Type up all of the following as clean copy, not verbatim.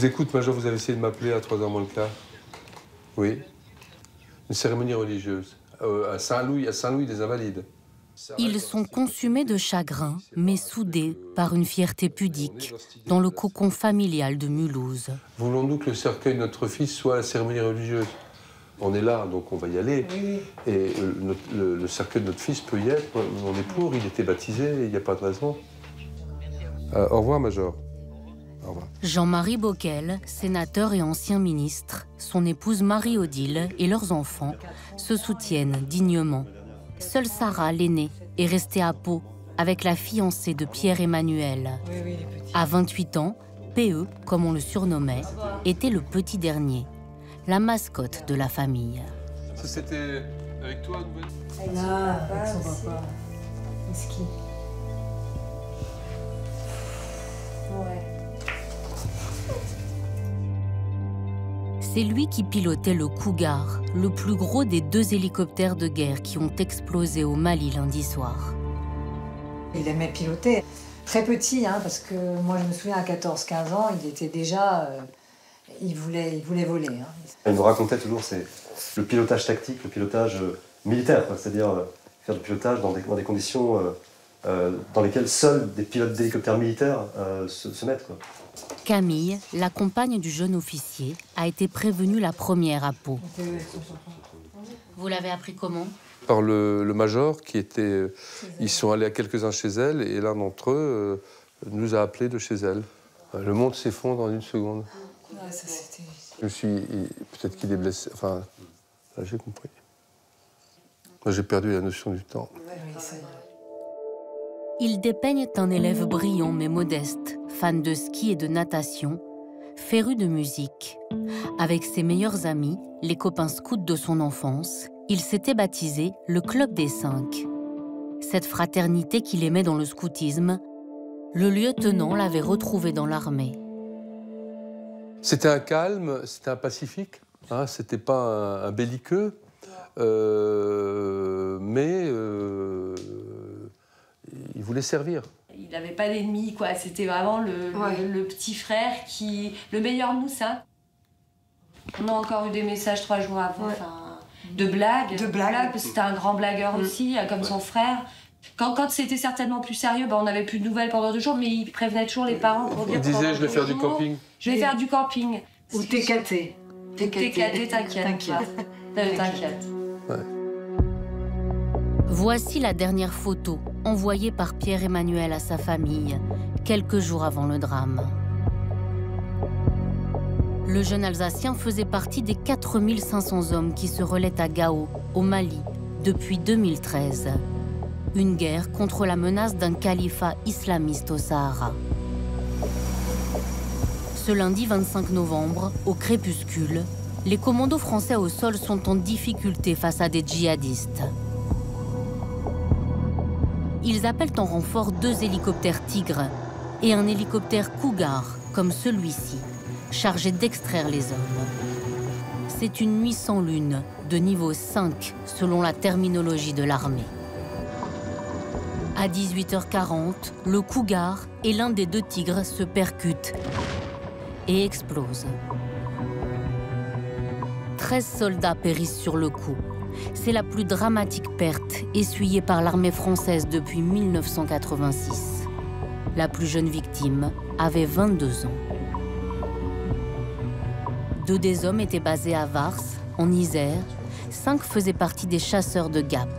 vous écoute, Major, vous avez essayé de m'appeler à 3h moins le quart. Oui. Une cérémonie religieuse. À Saint-Louis des Invalides. Ils sont consumés de chagrin, mais soudés par une fierté pudique, dans le cocon familial de Mulhouse. Voulons-nous que le cercueil de notre fils soit à la cérémonie religieuse? On est là, donc on va y aller. Oui. Et le cercueil de notre fils peut y être. On est pour, il était baptisé, il n'y a pas de raison. Au revoir, Major. Au revoir. Jean-Marie Bockel, sénateur et ancien ministre, son épouse Marie-Odile et leurs enfants se soutiennent dignement. Seule Sarah, l'aînée, est restée à Pau avec la fiancée de Pierre-Emmanuel. À 28 ans, PE, comme on le surnommait, était le petit dernier, la mascotte de la famille. Ça, c'était avec toi, Là, avec son papa. Ski. Ouais. C'est lui qui pilotait le Cougar, le plus gros des 2 hélicoptères de guerre qui ont explosé au Mali lundi soir. Il aimait piloter. Très petit, hein, parce que moi je me souviens à 14-15 ans, il était déjà... il voulait voler. Hein. Il nous racontait toujours le pilotage tactique, le pilotage militaire, c'est-à-dire faire du pilotage dans des conditions dans lesquelles seuls des pilotes d'hélicoptères militaires se mettent, quoi. Camille, la compagne du jeune officier, a été prévenue la première à Pau. Vous l'avez appris comment? Par le major qui était... Ils sont allés à quelques-uns chez elle et l'un d'entre eux nous a appelés de chez elle. Le monde s'effondre en une seconde. Ouais, ça c'était... Je me suis... Peut-être qu'il est blessé... Enfin, là j'ai compris. Moi j'ai perdu la notion du temps. Oui, ça... Ils dépeignent un élève brillant mais modeste, fan de ski et de natation, féru de musique. Avec ses meilleurs amis, les copains scouts de son enfance, il s'était baptisé le Club des 5. Cette fraternité qu'il aimait dans le scoutisme, le lieutenant l'avait retrouvé dans l'armée. C'était un calme, c'était un pacifique, hein, c'était pas un belliqueux, mais il voulait servir. Il n'avait pas d'ennemis, quoi. C'était vraiment le petit frère le meilleur moussin. On a encore eu des messages 3 jours avant, de blagues. Parce que c'était un grand blagueur aussi, comme son frère. Quand c'était certainement plus sérieux, on n'avait plus de nouvelles pendant 2 jours, mais il prévenait toujours les parents pour dire... Il disait, je vais faire du camping. Je vais faire du camping. Ou TKT. TKT, t'inquiète. T'inquiète. Ouais. Voici la dernière photo envoyée par Pierre-Emmanuel à sa famille, quelques jours avant le drame. Le jeune Alsacien faisait partie des 4500 hommes qui se relaient à Gao, au Mali, depuis 2013. Une guerre contre la menace d'un califat islamiste au Sahara. Ce lundi 25 novembre, au crépuscule, les commandos français au sol sont en difficulté face à des djihadistes. Ils appellent en renfort 2 hélicoptères Tigre et un hélicoptère Cougar, comme celui-ci, chargé d'extraire les hommes. C'est une nuit sans lune, de niveau 5, selon la terminologie de l'armée. À 18h40, le Cougar et l'un des 2 Tigres se percutent et explosent. 13 soldats périssent sur le coup. C'est la plus dramatique perte essuyée par l'armée française depuis 1986. La plus jeune victime avait 22 ans. 2 des hommes étaient basés à Vars, en Isère. 5 faisaient partie des chasseurs de Gap.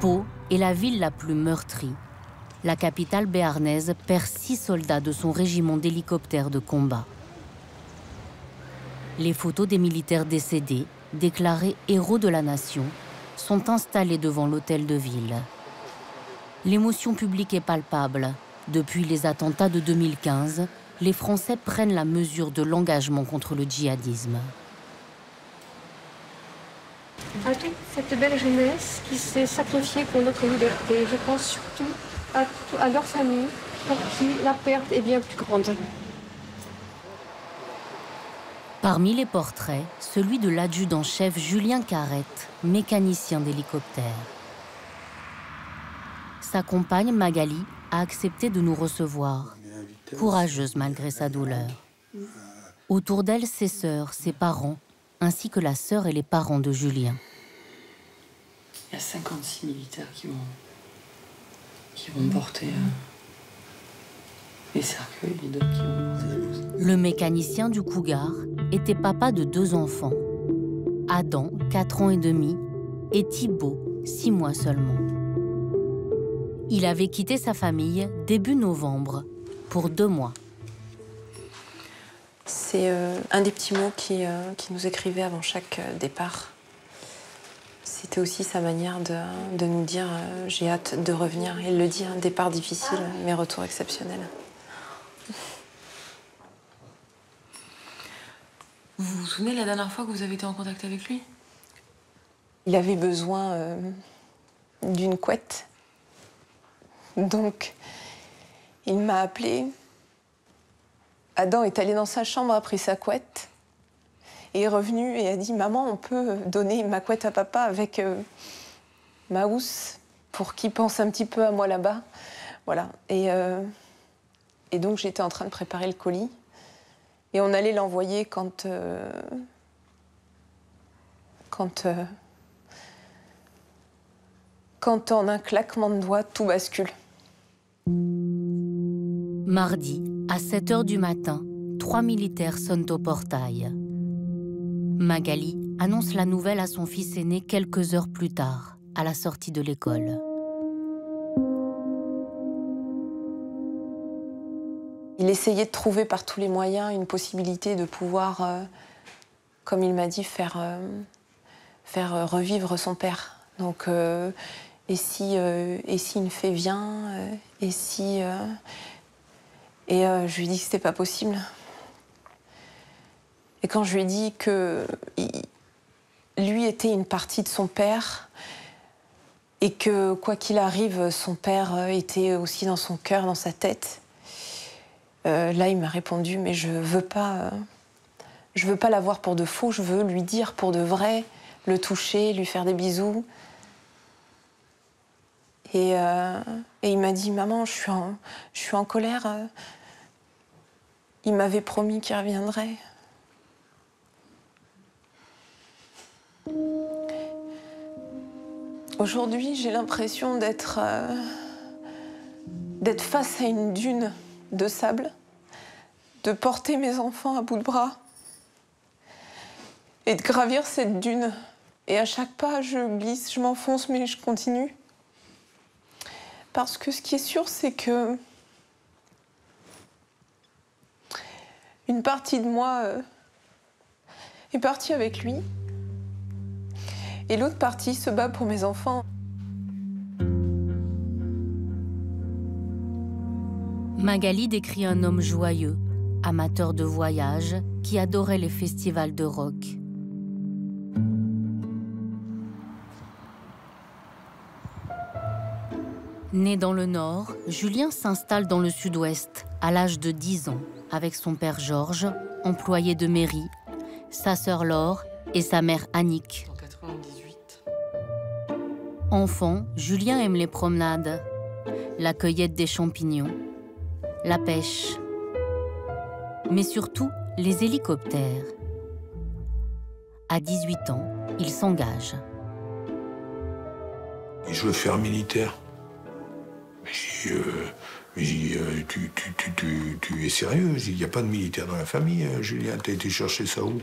Pau est la ville la plus meurtrie. La capitale béarnaise perd 6 soldats de son régiment d'hélicoptères de combat. Les photos des militaires décédés, déclarés héros de la nation, sont installées devant l'hôtel de ville. L'émotion publique est palpable. Depuis les attentats de 2015, les Français prennent la mesure de l'engagement contre le djihadisme. À toute cette belle jeunesse qui s'est sacrifiée pour notre liberté, je pense surtout à leur famille, pour qui la perte est bien plus grande. Parmi les portraits, celui de l'adjudant-chef Julien Carrette, mécanicien d'hélicoptère. Sa compagne Magali a accepté de nous recevoir, courageuse malgré sa douleur. Autour d'elle, ses sœurs, ses parents, ainsi que la sœur et les parents de Julien. Il y a 56 militaires qui vont porter les cercueils et d'autres qui vont porter les blouses. Le mécanicien du Cougar était papa de 2 enfants. Adam, 4 ans et demi, et Thibaut, 6 mois seulement. Il avait quitté sa famille début novembre, pour 2 mois. C'est un des petits mots qui nous écrivait avant chaque départ. C'était aussi sa manière de nous dire j'ai hâte de revenir. Il le dit, un départ difficile, mais retour exceptionnel. Vous vous souvenez la dernière fois que vous avez été en contact avec lui? Il avait besoin d'une couette. Donc, il m'a appelée. Adam est allé dans sa chambre, a pris sa couette et est revenu et a dit « Maman, on peut donner ma couette à papa avec ma housse pour qu'il pense un petit peu à moi là-bas. » Voilà. Et donc, j'étais en train de préparer le colis. Et on allait l'envoyer quand en un claquement de doigts, tout bascule. Mardi, à 7 h du matin, 3 militaires sonnent au portail. Magali annonce la nouvelle à son fils aîné quelques heures plus tard, à la sortie de l'école. Il essayait de trouver par tous les moyens une possibilité de pouvoir, comme il m'a dit, faire revivre son père. Donc, et si une fée vient, et si... je lui ai dit que c'était pas possible. Et quand je lui ai dit que lui était une partie de son père, et que quoi qu'il arrive, son père était aussi dans son cœur, dans sa tête, là il m'a répondu mais je veux pas l'avoir pour de faux, je veux lui dire pour de vrai, le toucher, lui faire des bisous. Et il m'a dit maman, je suis en colère. Il m'avait promis qu'il reviendrait. Aujourd'hui, j'ai l'impression d'être face à une dune de sable, de porter mes enfants à bout de bras et de gravir cette dune. Et à chaque pas, je glisse, je m'enfonce, mais je continue. Parce que ce qui est sûr, c'est que une partie de moi est partie avec lui. Et l'autre partie se bat pour mes enfants. Magali décrit un homme joyeux, amateur de voyage, qui adorait les festivals de rock. Né dans le Nord, Julien s'installe dans le Sud-Ouest à l'âge de 10 ans, avec son père Georges, employé de mairie, sa sœur Laure et sa mère Annick. En 98. Enfant, Julien aime les promenades, la cueillette des champignons, la pêche, mais surtout les hélicoptères. À 18 ans, il s'engage. Je veux faire militaire. Tu es sérieux? Il n'y a pas de militaire dans la famille, Julien. T'as été chercher ça où?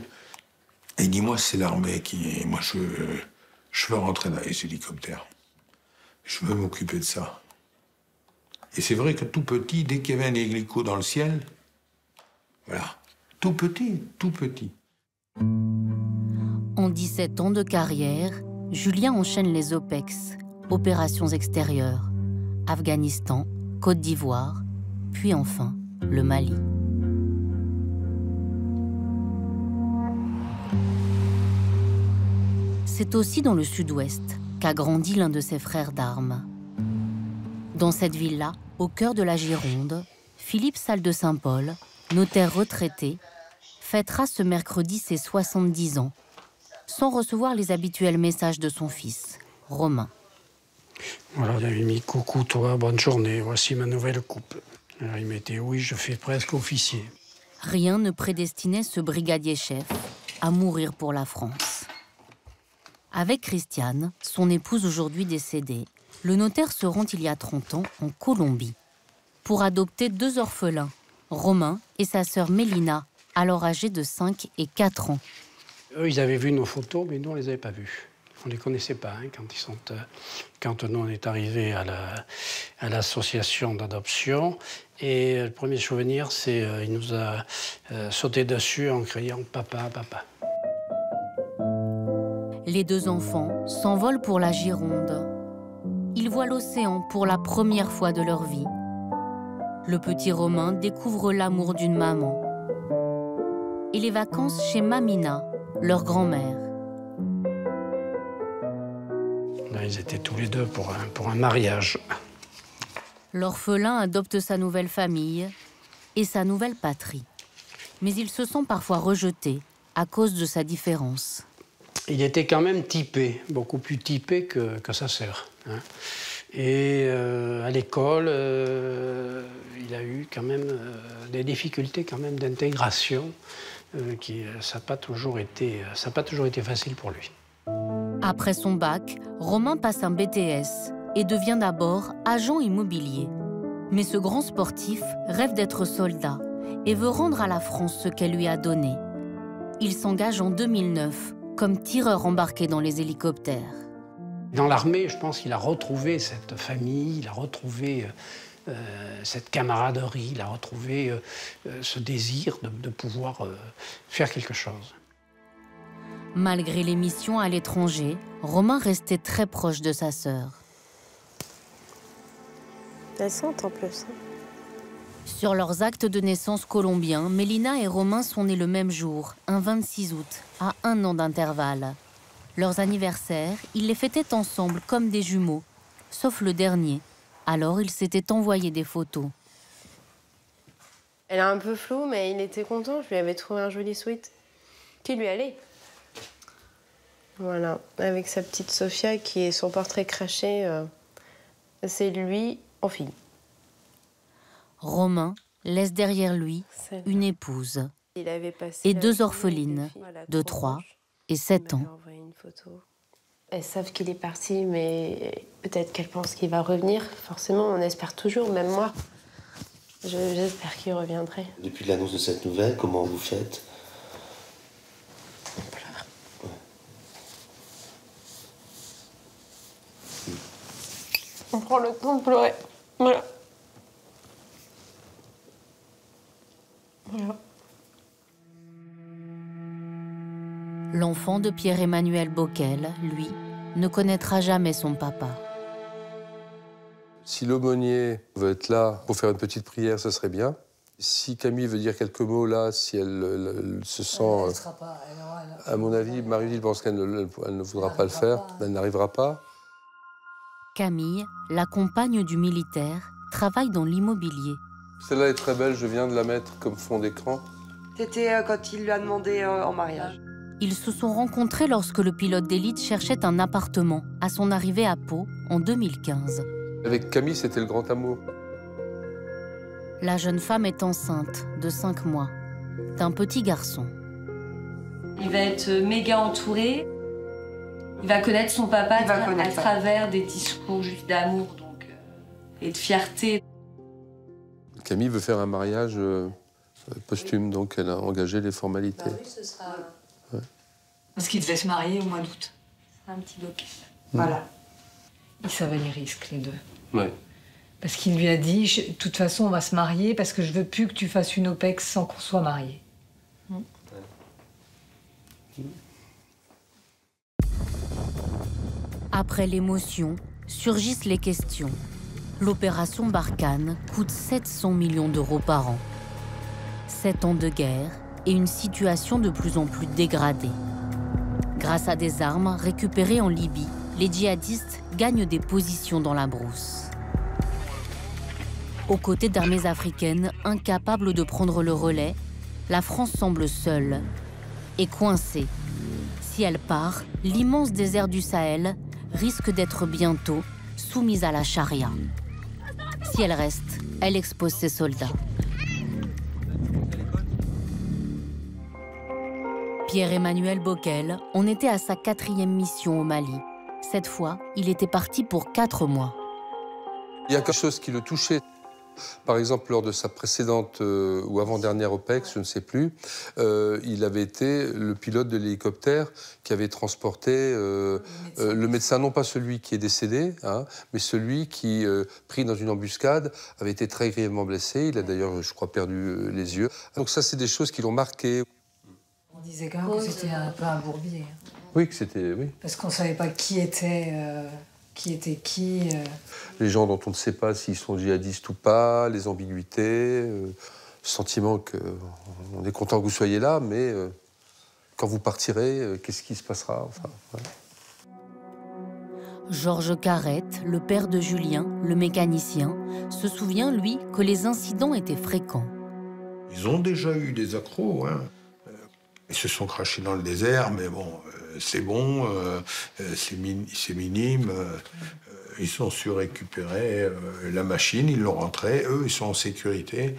Et il dit, moi, c'est l'armée qui... Moi, je veux rentrer dans les hélicoptères. Je veux m'occuper de ça. Et c'est vrai que tout petit, dès qu'il y avait un hélico dans le ciel, voilà, tout petit. En 17 ans de carrière, Julien enchaîne les OPEX, opérations extérieures, Afghanistan, Côte d'Ivoire, puis enfin le Mali. C'est aussi dans le Sud-Ouest qu'a grandi l'un de ses frères d'armes. Dans cette ville-là, au cœur de la Gironde, Philippe Salle de Saint-Paul, notaire retraité, fêtera ce mercredi ses 70 ans, sans recevoir les habituels messages de son fils, Romain. Voilà, il avait mis « Coucou toi, bonne journée, voici ma nouvelle coupe ». Alors il mettait « Oui, je fais presque officier ». Rien ne prédestinait ce brigadier-chef à mourir pour la France. Avec Christiane, son épouse aujourd'hui décédée, le notaire se rend il y a 30 ans en Colombie pour adopter 2 orphelins, Romain et sa sœur Mélina, alors âgés de 5 et 4 ans. Eux, ils avaient vu nos photos, mais nous, on ne les avait pas vus. On ne les connaissait pas hein, quand nous, on est arrivés à l'association d'adoption. Et le premier souvenir, c'est qu'il nous a sauté dessus en criant « Papa, papa ». Les 2 enfants s'envolent pour la Gironde. Ils voient l'océan pour la première fois de leur vie. Le petit Romain découvre l'amour d'une maman. Et les vacances chez Mamina, leur grand-mère. Là, ils étaient tous les 2 pour un mariage. L'orphelin adopte sa nouvelle famille et sa nouvelle patrie. Mais il se sent parfois rejeté à cause de sa différence. Il était quand même typé, beaucoup plus typé que sa sœur. Hein. Et à l'école, il a eu quand même des difficultés quand même d'intégration. Ça n'a pas toujours été facile pour lui. Après son bac, Romain passe un BTS et devient d'abord agent immobilier. Mais ce grand sportif rêve d'être soldat et veut rendre à la France ce qu'elle lui a donné. Il s'engage en 2009 comme tireur embarqué dans les hélicoptères. Dans l'armée, je pense qu'il a retrouvé cette famille, il a retrouvé cette camaraderie, il a retrouvé ce désir de pouvoir faire quelque chose. Malgré les missions à l'étranger, Romain restait très proche de sa sœur. Elles sentent en plus. Sur leurs actes de naissance colombiens, Mélina et Romain sont nés le même jour, un 26 août, à 1 an d'intervalle. Leurs anniversaires, ils les fêtaient ensemble comme des jumeaux, sauf le dernier. Alors ils s'étaient envoyé des photos. Elle est un peu floue, mais il était content. Je lui avais trouvé un joli sweat qui lui allait. Voilà, avec sa petite Sophia qui est son portrait craché. C'est lui en fille. Romain laisse derrière lui une épouse et 2 orphelines de 3 et 7 ans. Elles savent qu'il est parti, mais peut-être qu'elles pensent qu'il va revenir. Forcément, on espère toujours, même moi. J'espère qu'il reviendrait. Depuis l'annonce de cette nouvelle, comment vous faites? On pleure. Ouais. On prend le temps de pleurer. Voilà. Voilà. L'enfant de Pierre-Emmanuel Bockel, lui, ne connaîtra jamais son papa. Si l'aumônier veut être là pour faire une petite prière, ce serait bien. Si Camille veut dire quelques mots là, si elle se sent... à mon avis, Marie-Odile pense qu'elle ne voudra pas le faire, elle n'arrivera pas. Camille, la compagne du militaire, travaille dans l'immobilier. Celle-là est très belle, je viens de la mettre comme fond d'écran. C'était quand il lui a demandé en mariage. Ils se sont rencontrés lorsque le pilote d'élite cherchait un appartement à son arrivée à Pau en 2015. Avec Camille, c'était le grand amour. La jeune femme est enceinte de 5 mois d'un petit garçon. Il va être méga entouré. Il va connaître son papa à travers des discours juste d'amour et de fierté. Camille veut faire un mariage posthume, donc elle a engagé les formalités. Bah oui, ce sera... Ouais. Parce qu'ils devaient se marier au mois d'août. Un petit bouquet. Voilà. Ils savaient les risques, les 2. Ouais. Parce qu'il lui a dit, de toute façon, on va se marier parce que je veux plus que tu fasses une OPEX sans qu'on soit mariés. Après l'émotion, surgissent les questions. L'opération Barkhane coûte 700 millions d'euros par an. 7 ans de guerre et une situation de plus en plus dégradée. Grâce à des armes récupérées en Libye, les djihadistes gagnent des positions dans la brousse. Aux côtés d'armées africaines incapables de prendre le relais, la France semble seule et coincée. Si elle part, l'immense désert du Sahel risque d'être bientôt soumise à la charia. Si elle reste, elle expose ses soldats. Pierre-Emmanuel Bockel en était à sa 4e mission au Mali. Cette fois, il était parti pour 4 mois. Il y a quelque chose qui le touchait. Par exemple, lors de sa précédente ou avant-dernière OPEX, je ne sais plus, il avait été le pilote de l'hélicoptère qui avait transporté le médecin, non pas celui qui est décédé, hein, mais celui qui, pris dans une embuscade, avait été très grièvement blessé. Il a d'ailleurs, je crois, perdu les yeux. Donc ça, c'est des choses qui l'ont marqué. On disait quand même que c'était un peu un bourbier. Oui, que c'était... Oui. Parce qu'on ne savait pas qui était qui. Les gens dont on ne sait pas s'ils sont djihadistes ou pas, les ambiguïtés, le sentiment qu'on est content que vous soyez là, mais quand vous partirez, qu'est-ce qui se passera, enfin, ouais. Georges Carrette, le père de Julien, le mécanicien, se souvient, lui, que les incidents étaient fréquents. Ils ont déjà eu des accros, hein. Ils se sont crachés dans le désert, mais bon, c'est bon, c'est minime. Ils ont su récupérer la machine, ils l'ont rentrée, eux, ils sont en sécurité.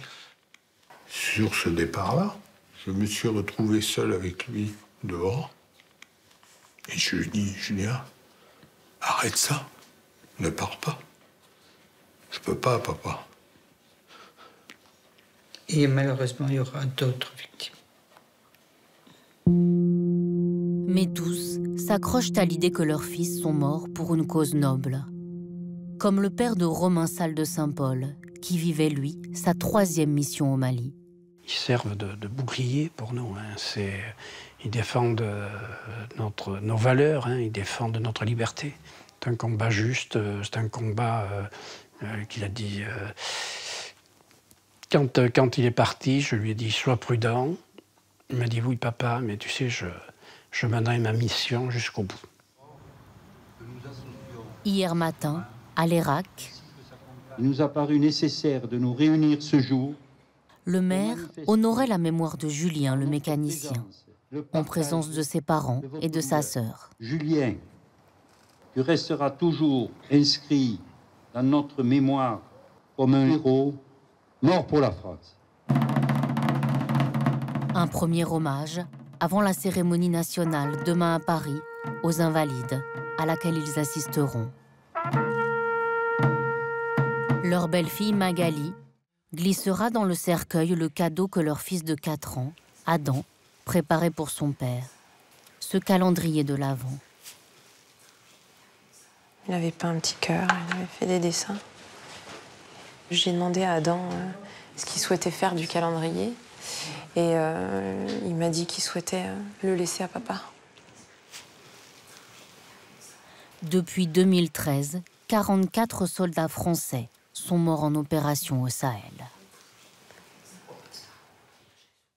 Sur ce départ-là, je me suis retrouvé seul avec lui dehors. Et je lui dis, Julien, arrête ça, ne pars pas. Je peux pas, papa. Et malheureusement, il y aura d'autres victimes. Mais tous s'accrochent à l'idée que leurs fils sont morts pour une cause noble. Comme le père de Romain Salle de Saint-Paul, qui vivait, lui, sa 3e mission au Mali. Ils servent de bouclier pour nous. Hein. Ils défendent nos valeurs, hein. Ils défendent notre liberté. C'est un combat juste, c'est un combat qu'il a dit... Quand il est parti, je lui ai dit « sois prudent ». Il m'a dit « oui, papa, mais tu sais, je mènerai ma mission jusqu'au bout ». Hier matin, à l'Irak, il nous a paru nécessaire de nous réunir ce jour. Le maire honorait la mémoire de Julien, le mécanicien, en présence de ses parents et de sa sœur. Julien, tu resteras toujours inscrit dans notre mémoire comme un héros mort pour la France. Un premier hommage avant la cérémonie nationale demain à Paris aux Invalides, à laquelle ils assisteront. Leur belle-fille Magali glissera dans le cercueil le cadeau que leur fils de 4 ans, Adam, préparait pour son père. Ce calendrier de l'Avent. Il avait peint un petit cœur, il avait fait des dessins. J'ai demandé à Adam ce qu'il souhaitait faire du calendrier. Et il m'a dit qu'il souhaitait le laisser à papa. Depuis 2013, 44 soldats français sont morts en opération au Sahel.